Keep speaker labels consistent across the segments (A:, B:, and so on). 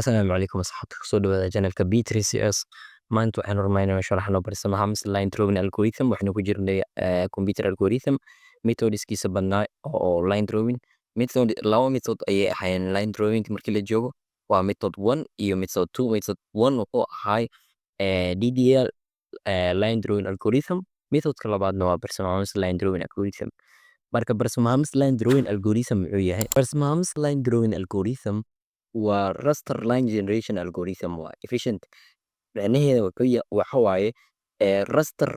A: السلام عليكم أصحابي kusoo dhawaada channelka B3CS maanta waxaan hormaynaa sharaxno barsamaha line drawing algorithm waxaanu ku jirnay computer algorithm methodskiisa badnaa oo line drawing laba method ayay ahaayeen line drawing markii la joogo waa method 1 iyo method 2 method 1 wuxuu ahay DDL line drawing algorithm methodka labaadna waa barsamaha line drawing algorithm marka barsamaha line drawing algorithm muxuu yahay barsamaha line drawing algorithm waa raster line generation algorithm waa efficient macnaheeda waxa waaye raster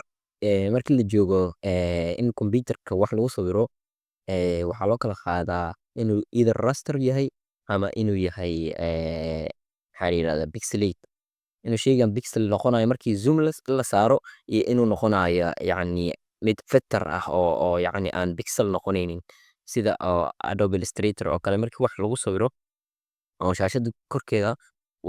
A: markii la joogo in computerka wax lagu sawiro waxaa loo kala qaadaa inuu either raster yahay ama inuu yahay maxaa la yidhahdaa pixelate inuu sheygan pixel noqonayo markii zoom la saaro iyo inuu noqonayo yacni mid vector ah oo yacni aan pixel noqonaynin sida Adobe Illustrator oo kale markii wax lagu sawiro oo shaashada korkeeda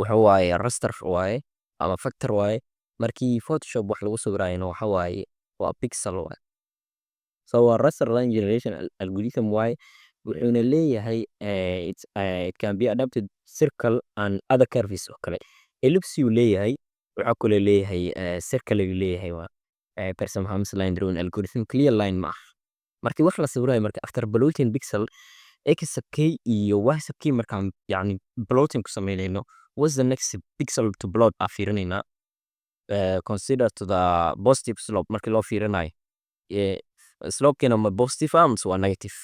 A: waxa waaye raster waaye ama vector waaye markii Photoshop wax lagu sawirayna waxa waaye waa pixel waaye so waa raster line generation algorithm waaye wuxuuna leeyahay it can be adapted circle and other curves oo kale ellipse uu leeyahay waxa kale leeyahay circle uu leeyahay waa Pearson line drawing algorithm clear line ma markii wax la sawirayo marka after blotting pixel x sub k iyo y sub k markaan yani blotting ku sameynayno what's the next pixel to plot fiirinayna consider to the positive slope markii loo fiirinayo slope-keena ma positive ama waa negative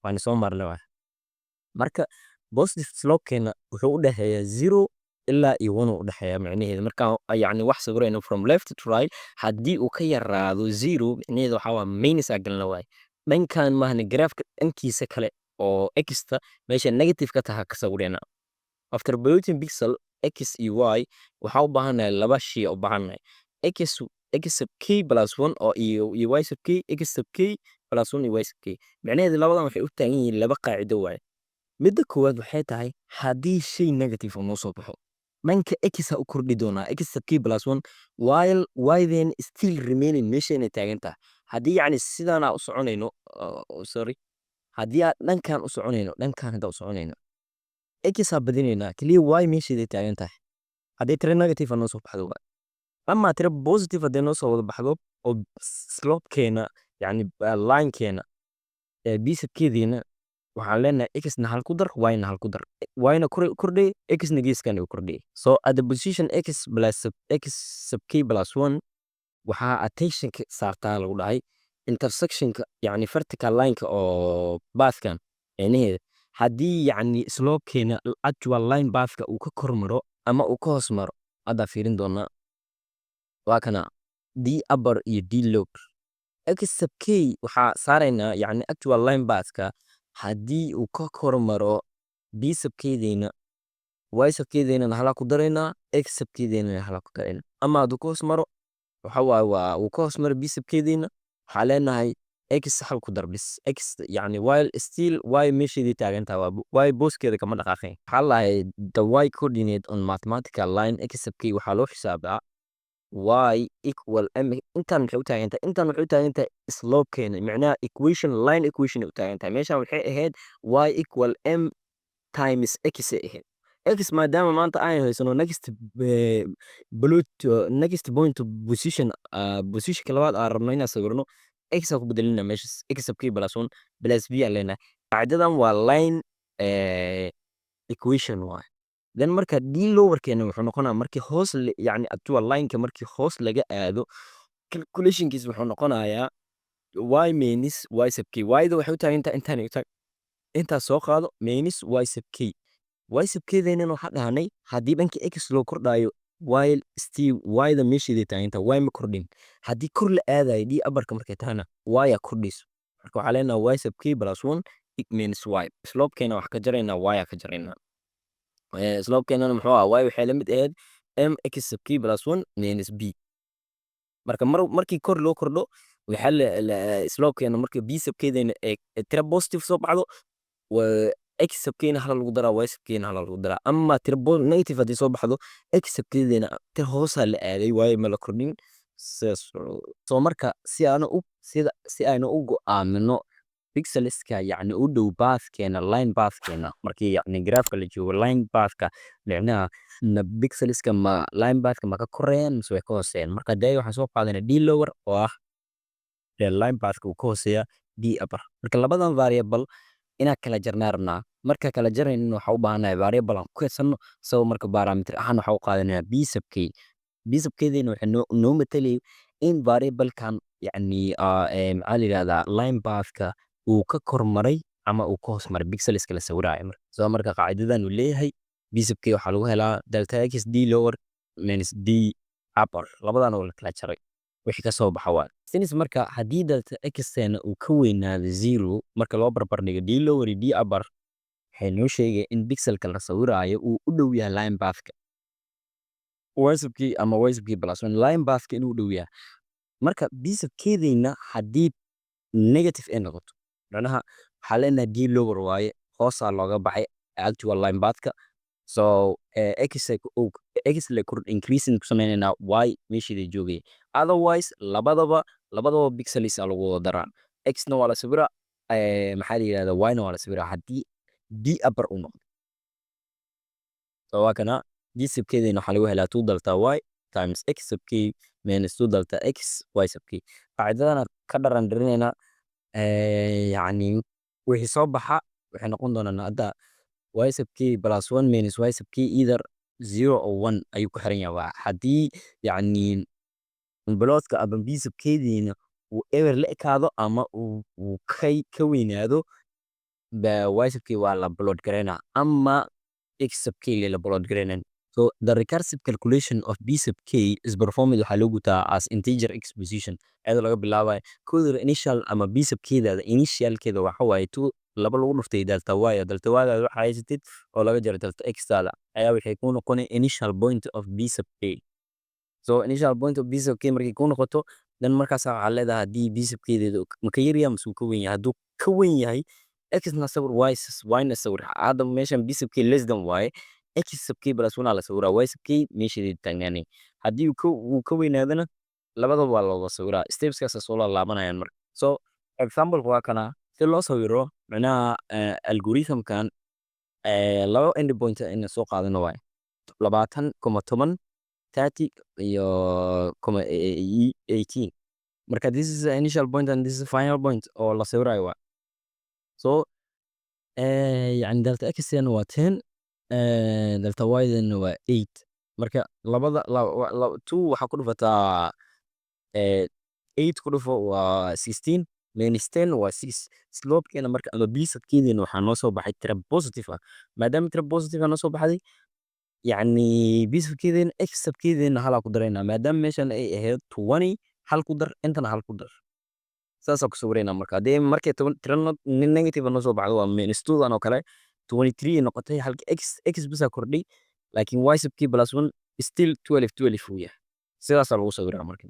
A: waan soo marnay waa marka positive slope-keena wuxuu u dhaxeeyaa 0 ilaa iyo 1 u dhaxeeyaa macnaheedu marka yani wax sawirayno from left to right haddii uu ka yaraado 0 macnaheedu waxa waa minus galna waay dhankan maahna graafka dhankiisa kale oo x-ta meesha negative ka tahay ka sawirayna after blotting pixel x iyo y waxa u baahanahay laba shay u baahanahay x sub k plus 1 oo iyo y sub k x sub k plus 1 iyo y sub k macnaheedu labadan waxay u taagan yihiin laba qaacido waay midda koowaad waxay tahay haddii shay negative uu noo soo baxo dhanka x u kordhi doonaa x sub k plus 1 while y then still remaining meeshayna taagan tahay haddii yacni sidaana u soconayno sorry haddii aan dhankan u soconayno dhankan hadda u soconayno x badinaynaa kaliya y meesheeday taagan tahay haddii tira negative noo soo baxdo waa ama tira positive haddii noo soo wada baxdo oo slope-keena yacni line-keena b-subkeediina waxaan leenahay x-na hal ku dar y-na hal ku dar y-na kordhay x-na geeskana u kordhay so at the position x plus x sub k plus 1 waxaa attention-ka saartaa lagu dhahay intersectionka yacni vertical line-ka oo path-kan macnaheeda haddii yacni slope-keena actual line path-ka uu ka kor maro ama uu ka hoos maro hadda fiirin doonaa waa kana d upper iyo d lower x sub k waxaa saaraynaa yacni actual line path-ka haddii uu ka kor maro b sub k-deena y sub k-deena hala ku daraynaa x sub k-deena hala ku daraynaa ama hadduu ka hoos maro waxa waaye waa uu ka hoos maro b sub k-deena waxaa leenahay x hal ku dar bis x yacni while still y meesheedii taagan tahay waa y booskeeda kama dhaqaaqayn waxaa lahay the y coordinate on mathematical line x sub k waxaa loo xisaabaa y equal m intaan waxay u taagan tahay intaan waxay u taagan tahay slope-keena macnaha line equation u taagan tahay meeshaan waxay ahayd y equal m times x ay ahayd x maadaama maanta aan haysano next point positionka labaad aan rabno inaan sawirno x ku bedelina meeshas x sub k plus 1 plus b aan leenahay qaacidadan waa line equation waay then marka d lowerkeena wuxuu noqonaa markii hoos yacni actual line-ka markii hoos laga aado calculationkiis wuxuu noqonayaa y minus y sub k y-da waxay u taagan tahay intaas soo qaado minus y sub k y sub k-deynana waxaa dhahanay haddii dhanka x loo kordhayo while still y-da meesheeday taagan tahay y ma kordhin haddii kor la aadayo d upperka markay tahana y-a kordhayso marka waxaa leenahay y sub k plus 1 minus y slope-keena wax ka jaraynaa y-a ka jaraynaa slope-keenana muxuu ah y waxay la mid ahayd m x sub k plus 1 minus b marka markii kor loo kordho waxaa slope-keena marka b sub k-deena tira positive soo baxdo x sub k-na hala lagu daraa y sub k-na hala lagu daraa ama tira negative haddii soo baxdo x sub k-deena tira hoosaa la aaday waayo ma la kordhin so marka si aanu u go'aamino pixelska yacni u dhow pathkeena line pathkeena markii yacni graafka la joogo line pathka micnaha pixelska ma line pathka ma ka koreeyaan mise way ka hooseeyaan marka day waxaan soo qaadanaa d lower oo ah line pathka uu ka hooseeya d upper marka labadan variable inaan kala jarnaa rabnaa marka kala jaraynin waxaa u baahanahay variable aan ku keensano isagoo marka parameter ahaan waxaa u qaadanaa b sub k b sub kdeena waxay noo matalay in variablekan yacni maxaa la yidhahdaa line pathka uu ka kormaray ama uu ka hoos maray pixelska la sawiraayo marka soo marka qaacidadan uu leeyahay b sub k waxaa lagu helaa delta x d lower minus d upper labadan oo la kala jaray wixii ka soo baxa waa since marka haddii delta x-teena uu ka weynaado zero marka loo barbar dhigo d lower iyo d upper waxay noo sheegaya in pixelka la sawiraayo uu u dhow yahay line pathka y sub k ama y sub k plus one line pathka inuu u dhow yahay marka b sub kdeena haddii negative ay noqoto macnaha waxaa leenahay d lower waaye hoosaa looga baxay actual line pathka so x le increasing ku sameynaynaa y meesheeda joogaya otherwise labadaba pixels aa lagu wada daraa x-na waa la sawiraa maxaa la yidhahdaa y-na waa la sawiraa haddii d upper uu noqdo so waa kana d sub kdeena waxaa lagu helaa 2 delta y times x sub k minus 2 delta x y sub k qaacidadana ka dharandarinaynaa yacni wixii soo baxa waxay noqon doonaan hadda y sub k plus 1 minus y sub k either 0 or 1 ayuu ku xiran yahay waa haddii yacni bloodka ama b sub kdeena uu eber la ekaado ama uu ka weynaado y sub k waa la blood gareynaa ama x sub k la blood gareynan so the recursive calculation of b sub k is performed waxaa loo gutaa as integer x position iyadoo laga bilaabayo kooda initial ama b sub kdaada initialkeeda waxa waaye laba lagu dhuftay delta y delta y-daada waxa haysatid oo laga jaro delta x-daada ayaa waxay ku noqonay initial point of b sub k so initial point of b sub k markay ku noqoto dan markaas waxaa leedahay haddii b sub kdeeda maka yaryahay mise uu ka weyn yahay hadduu ka weyn yahay x-na sawir y-na sawir hadda meeshan b sub k less than y x sub k plus 1 aa la sawiraa y sub k meesheeda taagnaanay haddii uu ka weynaadana labadaba waa looga sawiraa stepskaas soo laabanayaan marka so example waa kana si loo sawiro macnaha algorithmkan laba endpoint in soo qaadano waay 20,10 30 iyo 18 marka this is the initial point and this is the final point oo la sawirayo waa so yani delta x-na waa 10 delta y-na waa 8 marka labada 2 waxaa ku dhufataa 8 ku dhufo waa 16 minus 10 waa 6 slopekeena marka ama b sub kdeena waxaa noo soo baxay tira positive ah maadaama tira positive noo soo baxday yacni b sub kdeena x sub kdeena halaa ku daraynaa maadaama meeshan ay ahayd 20 hal ku dar intana hal ku dar saasaan ku sawiraynaa marka haddii markay tira negative noo soo baxdo waa minus 2 dan oo kale 23 noqotay halka x bisaa kordhay laakiin y sub k plus 1 still 12 uu yahay sidaasaa lagu sawiraa marka